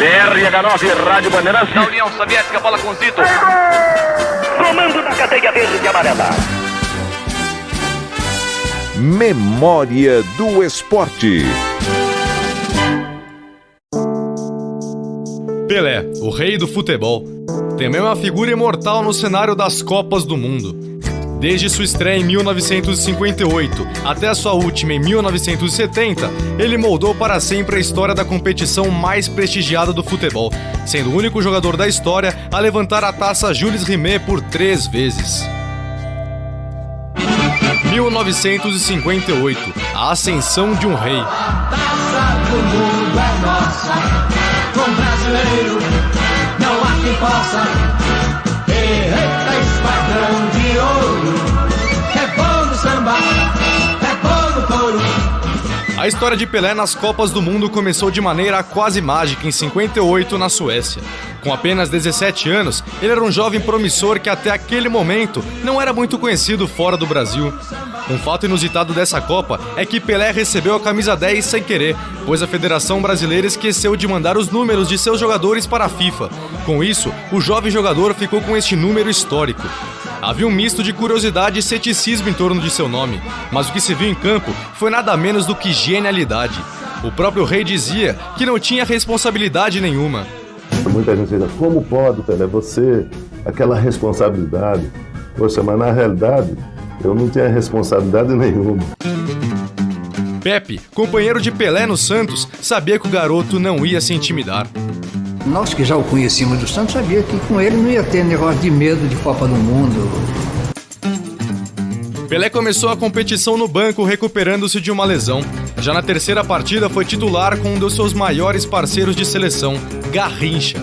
RH9, Rádio Bandeirantes. Da União Soviética, bola com Zito. Comando da cadeia verde e amarela. Memória do Esporte. Pelé, o rei do futebol, também é uma figura imortal no cenário das Copas do Mundo. Desde sua estreia em 1958 até a sua última em 1970, ele moldou para sempre a história da competição mais prestigiada do futebol, sendo o único jogador da história a levantar a taça Jules Rimet por 3 vezes. 1958, a ascensão de um rei. A taça do mundo é nossa, com brasileiro não há quem possa. Eita, esquadrão de ouro, é bom no samba, é bom no couro. A história de Pelé nas Copas do Mundo começou de maneira quase mágica em 58 na Suécia. Com apenas 17 anos, ele era um jovem promissor que até aquele momento não era muito conhecido fora do Brasil. Um fato inusitado dessa Copa é que Pelé recebeu a camisa 10 sem querer, pois a Federação Brasileira esqueceu de mandar os números de seus jogadores para a FIFA. Com isso, o jovem jogador ficou com este número histórico. Havia um misto de curiosidade e ceticismo em torno de seu nome, mas o que se viu em campo foi nada menos do que genialidade. O próprio rei dizia que não tinha responsabilidade nenhuma. Muita gente diz, como pode, Pelé, você, aquela responsabilidade? Poxa, mas na realidade, eu não tinha responsabilidade nenhuma. Pepe, companheiro de Pelé no Santos, sabia que o garoto não ia se intimidar. Nós que já o conhecíamos do Santos sabia que com ele não ia ter negócio de medo de Copa do Mundo. Pelé começou a competição no banco recuperando-se de uma lesão. Já na terceira partida foi titular com um dos seus maiores parceiros de seleção, Garrincha.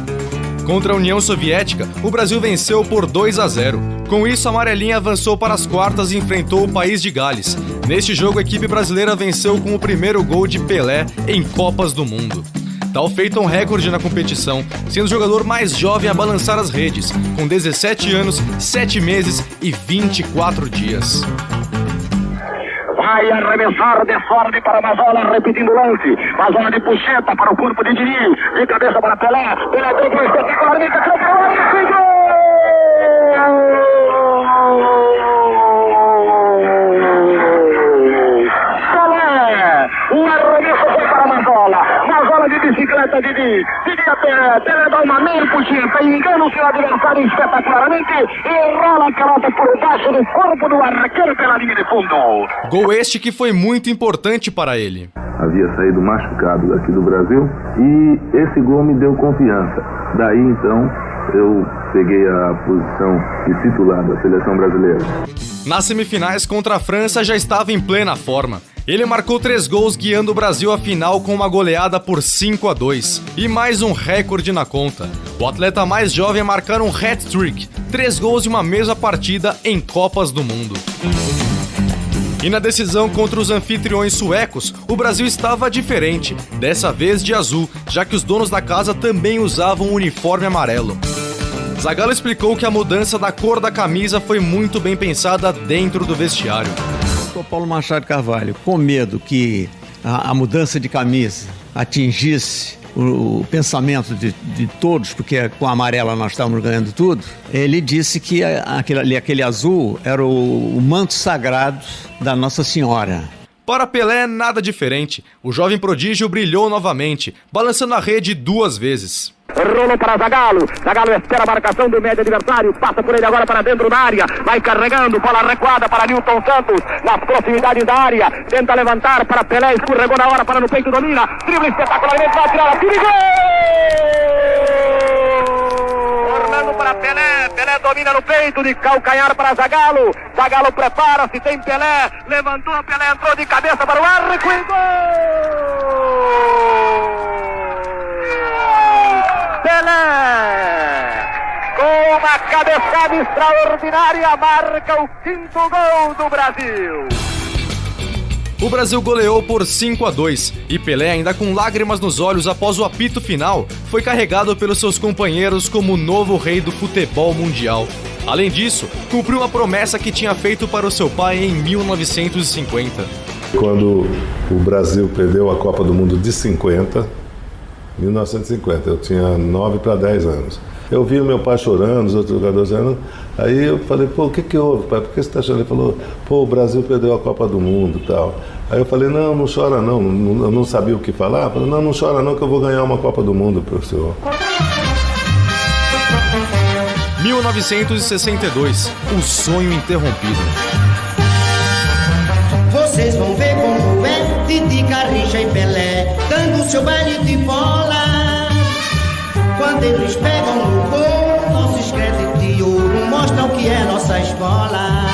Contra a União Soviética, o Brasil venceu por 2-0. Com isso, a amarelinha avançou para as quartas e enfrentou o país de Gales. Neste jogo, a equipe brasileira venceu com o primeiro gol de Pelé em Copas do Mundo. Tal feito é um recorde na competição, sendo o jogador mais jovem a balançar as redes, com 17 anos, 7 meses e 24 dias. Vai arremessar de sorte para Mazola, repetindo o lance. Mazola de puxeta para o corpo de Diniz, de cabeça para Pelé. Pelé deu para espetacularmente, atirou para o lance e gol! Pelé, o arremesso foi para Mazola. Mazola de bicicleta, Didi a Pelé. Pelé dá uma meia puxeta, engana o seu adversário espetacularmente e rola a pelota por baixo do corpo do arqueiro pela linha de fundo. Gol este que foi muito importante para ele. Havia saído machucado daqui do Brasil e esse gol me deu confiança. Daí então eu peguei a posição de titular da seleção brasileira. Nas semifinais contra a França já estava em plena forma. Ele marcou 3 gols guiando o Brasil à final com uma goleada por 5-2. E mais um recorde na conta. O atleta mais jovem a marcar um hat-trick, 3 gols de uma mesma partida em Copas do Mundo. E na decisão contra os anfitriões suecos, o Brasil estava diferente, dessa vez de azul, já que os donos da casa também usavam um uniforme amarelo. Zagallo explicou que a mudança da cor da camisa foi muito bem pensada dentro do vestiário. O Paulo Machado Carvalho, com medo que a mudança de camisa atingisse o pensamento de todos, porque com a amarela nós estávamos ganhando tudo, ele disse que aquele azul era o manto sagrado da Nossa Senhora. Para Pelé, nada diferente. O jovem prodígio brilhou novamente, balançando a rede 2 vezes. Rolou para Zagallo. Zagallo espera a marcação do médio adversário. Passa por ele agora para dentro da área. Vai carregando. Bola recuada para Nilton Santos. Nas proximidades da área. Tenta levantar para Pelé. Escorregou na hora para no peito. Domina. Drible espetacularmente. Vai tirar a tira e gol! Orlando para Pelé. Pelé domina no peito. De calcanhar para Zagallo. Zagallo prepara-se. Tem Pelé. Levantou. Pelé entrou de cabeça para o arco e gol! Pelé, com uma cabeçada extraordinária, marca o 5º gol do Brasil. O Brasil goleou por 5-2 e Pelé, ainda com lágrimas nos olhos após o apito final, foi carregado pelos seus companheiros como o novo rei do futebol mundial. Além disso, cumpriu uma promessa que tinha feito para o seu pai em 1950. Quando o Brasil perdeu a Copa do Mundo de 50, 1950, eu tinha 9 para 10 anos. Eu vi o meu pai chorando, os outros jogadores chorando, aí eu falei, pô, o que houve, pai? Por que você está chorando? Ele falou, pô, o Brasil perdeu a Copa do Mundo e tal. Aí eu falei, não chora não, eu não sabia o que falar. Eu falei, não chora não que eu vou ganhar uma Copa do Mundo, professor. 1962, o sonho interrompido. Vocês vão ver como é Didi, Garrincha e Pelé dando seu baile de bola. Quando eles pegam no gol, nossos créditos de ouro mostram que é nossa escola.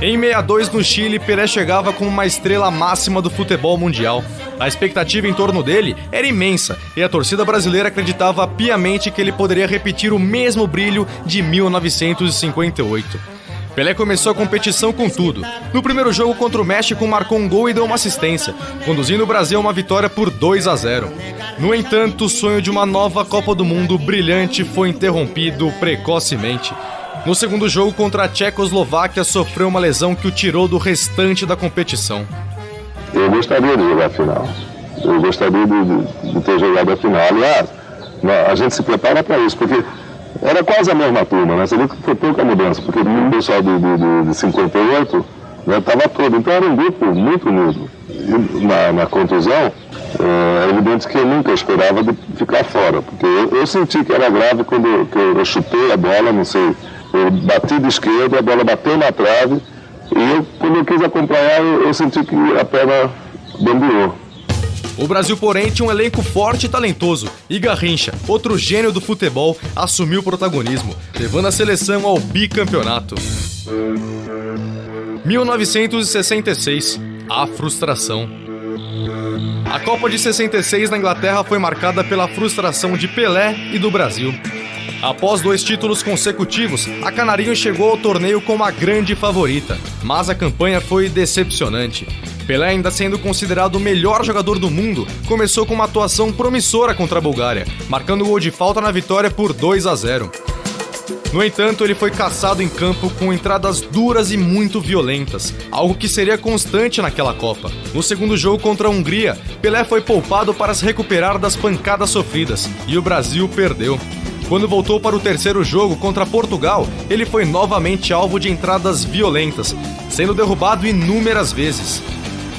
Em 62, no Chile, Pelé chegava como uma estrela máxima do futebol mundial. A expectativa em torno dele era imensa e a torcida brasileira acreditava piamente que ele poderia repetir o mesmo brilho de 1958. Pelé começou a competição com tudo. No primeiro jogo contra o México, marcou um gol e deu uma assistência, conduzindo o Brasil a uma vitória por 2-0. No entanto, o sonho de uma nova Copa do Mundo brilhante foi interrompido precocemente. No segundo jogo contra a Tchecoslováquia, sofreu uma lesão que o tirou do restante da competição. Eu gostaria de jogar a final. Eu gostaria de ter jogado a final. Aliás, a gente se prepara para isso, porque era quase a mesma turma, né? Você viu que foi pouca mudança, porque o pessoal de 58 estava todo. Então era um grupo muito unido. E na contusão, é evidente que eu nunca esperava de ficar fora, porque eu senti que era grave quando eu chutei a bola, não sei, eu bati de esquerda, a bola bateu na trave, e quando eu quis acompanhar, eu senti que a perna bambeou. O Brasil, porém, tinha um elenco forte e talentoso, e Garrincha, outro gênio do futebol, assumiu o protagonismo, levando a seleção ao bicampeonato. 1966, a frustração. A Copa de 66 na Inglaterra foi marcada pela frustração de Pelé e do Brasil. Após 2 títulos consecutivos, a Canarinho chegou ao torneio como a grande favorita, mas a campanha foi decepcionante. Pelé, ainda sendo considerado o melhor jogador do mundo, começou com uma atuação promissora contra a Bulgária, marcando o gol de falta na vitória por 2-0. No entanto, ele foi caçado em campo com entradas duras e muito violentas, algo que seria constante naquela Copa. No segundo jogo contra a Hungria, Pelé foi poupado para se recuperar das pancadas sofridas, e o Brasil perdeu. Quando voltou para o terceiro jogo contra Portugal, ele foi novamente alvo de entradas violentas, sendo derrubado inúmeras vezes.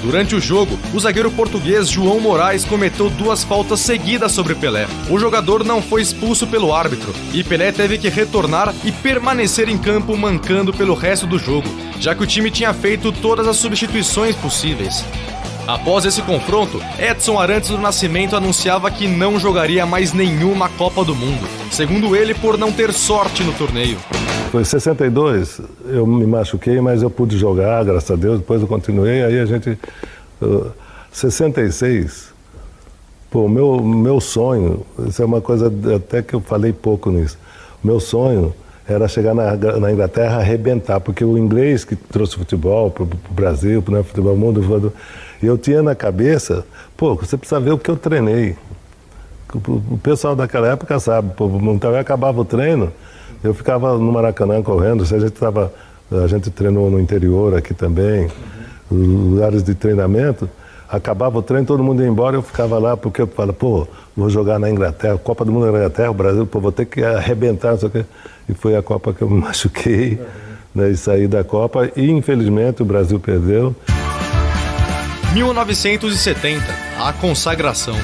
Durante o jogo, o zagueiro português João Moraes cometeu 2 faltas seguidas sobre Pelé. O jogador não foi expulso pelo árbitro e Pelé teve que retornar e permanecer em campo mancando pelo resto do jogo, já que o time tinha feito todas as substituições possíveis. Após esse confronto, Edson Arantes do Nascimento anunciava que não jogaria mais nenhuma Copa do Mundo, segundo ele, por não ter sorte no torneio. Foi em 62, eu me machuquei, mas eu pude jogar, graças a Deus, depois eu continuei, aí a gente... 66, pô, meu sonho, isso é uma coisa até que eu falei pouco nisso, meu sonho era chegar na Inglaterra e arrebentar, porque o inglês que trouxe futebol para o Brasil, para o futebol mundo, e eu tinha na cabeça, pô, você precisa ver o que eu treinei. O pessoal daquela época sabe, pô, então eu acabava o treino, eu ficava no Maracanã correndo, a gente treinou no interior aqui também, lugares de treinamento, acabava o treino, todo mundo ia embora, eu ficava lá, porque eu falava, pô, vou jogar na Inglaterra, Copa do Mundo na Inglaterra, o Brasil, pô, vou ter que arrebentar, não sei o quê. E foi a Copa que eu me machuquei, né, e saí da Copa, e infelizmente o Brasil perdeu. 1970, a consagração.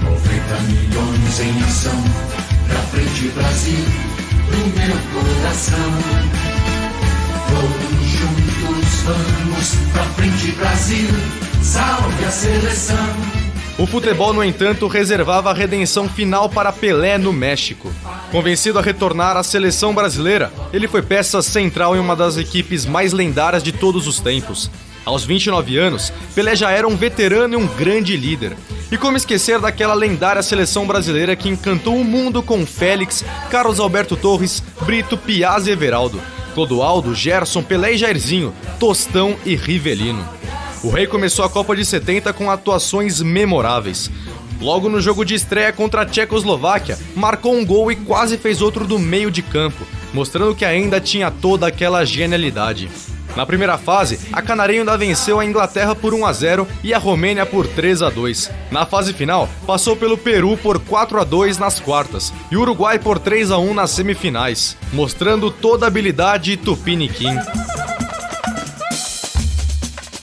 90 milhões em ação, pra frente Brasil, pro meu coração. Todos juntos vamos, pra frente Brasil, salve a seleção. O futebol, no entanto, reservava a redenção final para Pelé no México. Convencido a retornar à seleção brasileira, ele foi peça central em uma das equipes mais lendárias de todos os tempos. Aos 29 anos, Pelé já era um veterano e um grande líder. E como esquecer daquela lendária seleção brasileira que encantou o mundo com Félix, Carlos Alberto Torres, Brito, Piazza e Everaldo, Clodoaldo, Gerson, Pelé e Jairzinho, Tostão e Rivelino. O Rei começou a Copa de 70 com atuações memoráveis. Logo no jogo de estreia contra a Tchecoslováquia, marcou um gol e quase fez outro do meio de campo, mostrando que ainda tinha toda aquela genialidade. Na primeira fase, a Canarinho ainda venceu a Inglaterra por 1-0 e a Romênia por 3-2. Na fase final, passou pelo Peru por 4-2 nas quartas e o Uruguai por 3-1 nas semifinais, mostrando toda a habilidade tupiniquim.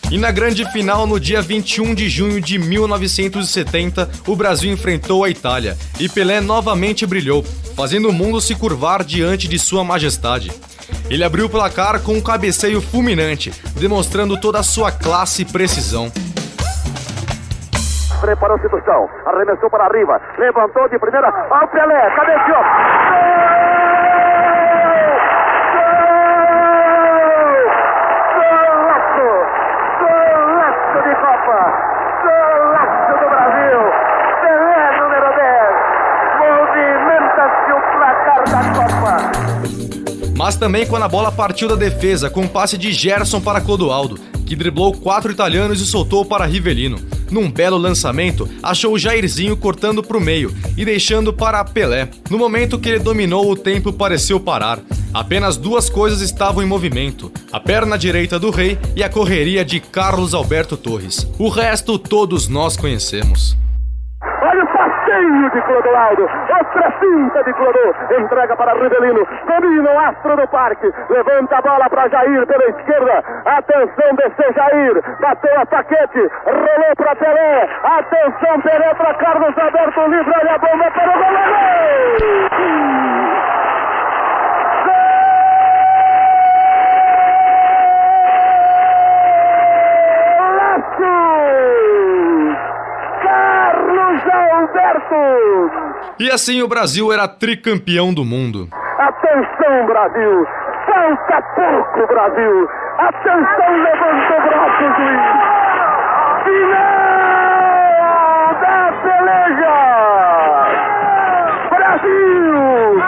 E na grande final, no dia 21 de junho de 1970, o Brasil enfrentou a Itália e Pelé novamente brilhou, fazendo o mundo se curvar diante de sua majestade. Ele abriu o placar com um cabeceio fulminante, demonstrando toda a sua classe e precisão. Preparou-se do chão, arremessou para arriba, levantou de primeira, ao Pelé, cabeceou. Golaço de Copa, golaço do Brasil, Pelé número 10, movimenta-se o placar da Copa. Mas também quando a bola partiu da defesa com um passe de Gerson para Clodoaldo, que driblou 4 italianos e soltou para Rivelino. Num belo lançamento, achou o Jairzinho cortando para o meio e deixando para Pelé. No momento que ele dominou, o tempo pareceu parar. Apenas duas coisas estavam em movimento: a perna direita do Rei e a correria de Carlos Alberto Torres. O resto todos nós conhecemos. Olha o passeio de Clodoaldo, outra finta de Clodô, entrega para Rivelino, domina o astro do parque, levanta a bola para Jair pela esquerda, atenção, desceu Jair, bateu a Paquete, rolou para Pelé, atenção, Pelé para Carlos Alberto, livre, olha a bomba para o goleiro! E assim o Brasil era tricampeão do mundo. Atenção, Brasil! Falta pouco, Brasil! Atenção, levanta o braço, juiz! Final da peleja! Brasil!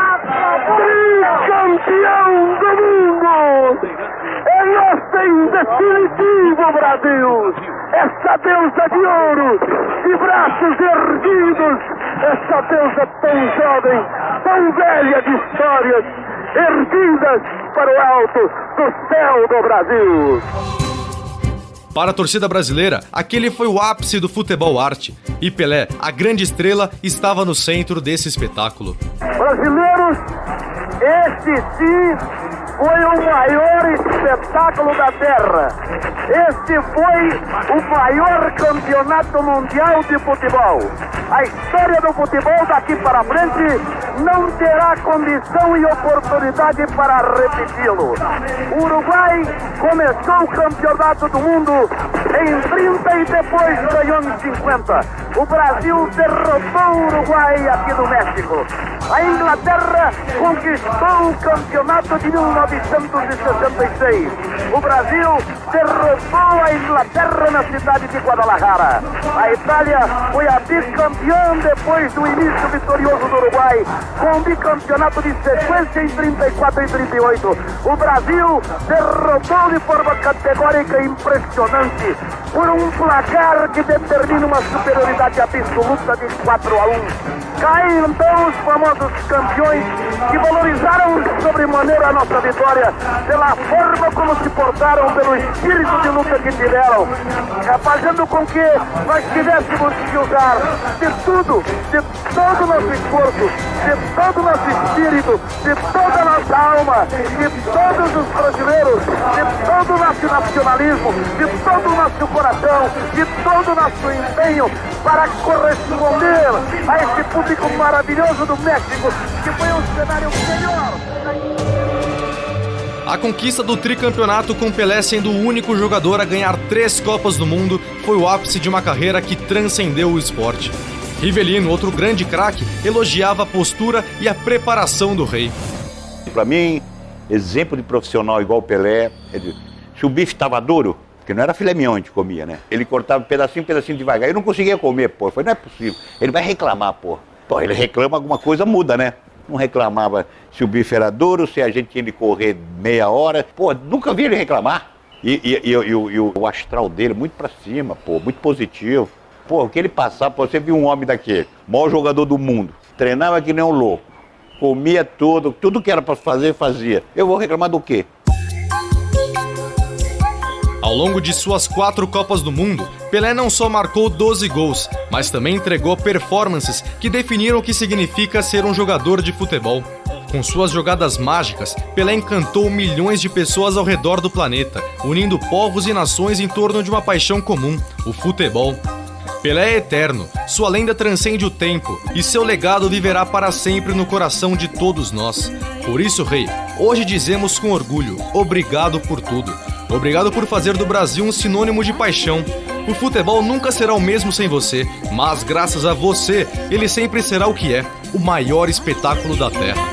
Tricampeão do mundo! É nossa em definitivo, Brasil! Essa deusa de ouro, de braços erguidos, essa deusa tão jovem, tão velha de histórias, erguidas para o alto do céu do Brasil. Para a torcida brasileira, aquele foi o ápice do futebol arte. E Pelé, a grande estrela, estava no centro desse espetáculo. Brasileiros, este sim foi o maior espetáculo da Terra. Este foi o maior campeonato mundial de futebol. A história do futebol daqui para frente não terá condição e oportunidade para repeti-lo. O Uruguai começou o campeonato do mundo em 30 e depois ganhou em 50. O Brasil derrotou o Uruguai aqui no México. A Inglaterra conquistou o campeonato de 1966. O Brasil derrotou a Inglaterra na cidade de Guadalajara. A Itália foi a bicampeã depois do início vitorioso do Uruguai, com um bicampeonato de sequência em 34 e 38. O Brasil derrotou de forma categórica e impressionante por um placar que determina uma superioridade absoluta de 4-1. Caem então os famosos campeões que valorizaram sobremaneira a nossa vitória pela forma como se portaram, pelo espírito de luta que tiveram, fazendo com que nós tivéssemos que usar de tudo, de todo o nosso esforço, de todo o nosso espírito, de toda a nossa alma, de todos os brasileiros, de todo o nosso nacionalismo, de todo o nosso coração, de todo o nosso empenho para corresponder a esse público maravilhoso do México, que foi um cenário melhor. A conquista do tricampeonato, com Pelé sendo o único jogador a ganhar 3 Copas do Mundo, foi o ápice de uma carreira que transcendeu o esporte. Rivelino, outro grande craque, elogiava a postura e a preparação do Rei. Para mim, exemplo de profissional igual o Pelé, se o bife estava duro, porque não era filé mignon que a gente comia, né? Ele cortava pedacinho devagar. Eu não conseguia comer, pô. Eu falei, não é possível. Ele vai reclamar, pô. Pô, ele reclama, alguma coisa muda, né? Não reclamava se o bife era duro, se a gente tinha de correr meia hora. Pô, nunca vi ele reclamar. E o astral dele muito pra cima, pô, muito positivo. Pô, o que ele passava, pô, você viu um homem daquele, maior jogador do mundo, treinava que nem um louco, comia tudo que era pra fazer, fazia. Eu vou reclamar do quê? Ao longo de suas 4 Copas do Mundo, Pelé não só marcou 12 gols, mas também entregou performances que definiram o que significa ser um jogador de futebol. Com suas jogadas mágicas, Pelé encantou milhões de pessoas ao redor do planeta, unindo povos e nações em torno de uma paixão comum, o futebol. Pelé é eterno, sua lenda transcende o tempo e seu legado viverá para sempre no coração de todos nós. Por isso, Rei, hoje dizemos com orgulho, obrigado por tudo. Obrigado por fazer do Brasil um sinônimo de paixão. O futebol nunca será o mesmo sem você, mas graças a você, ele sempre será o que é, o maior espetáculo da Terra.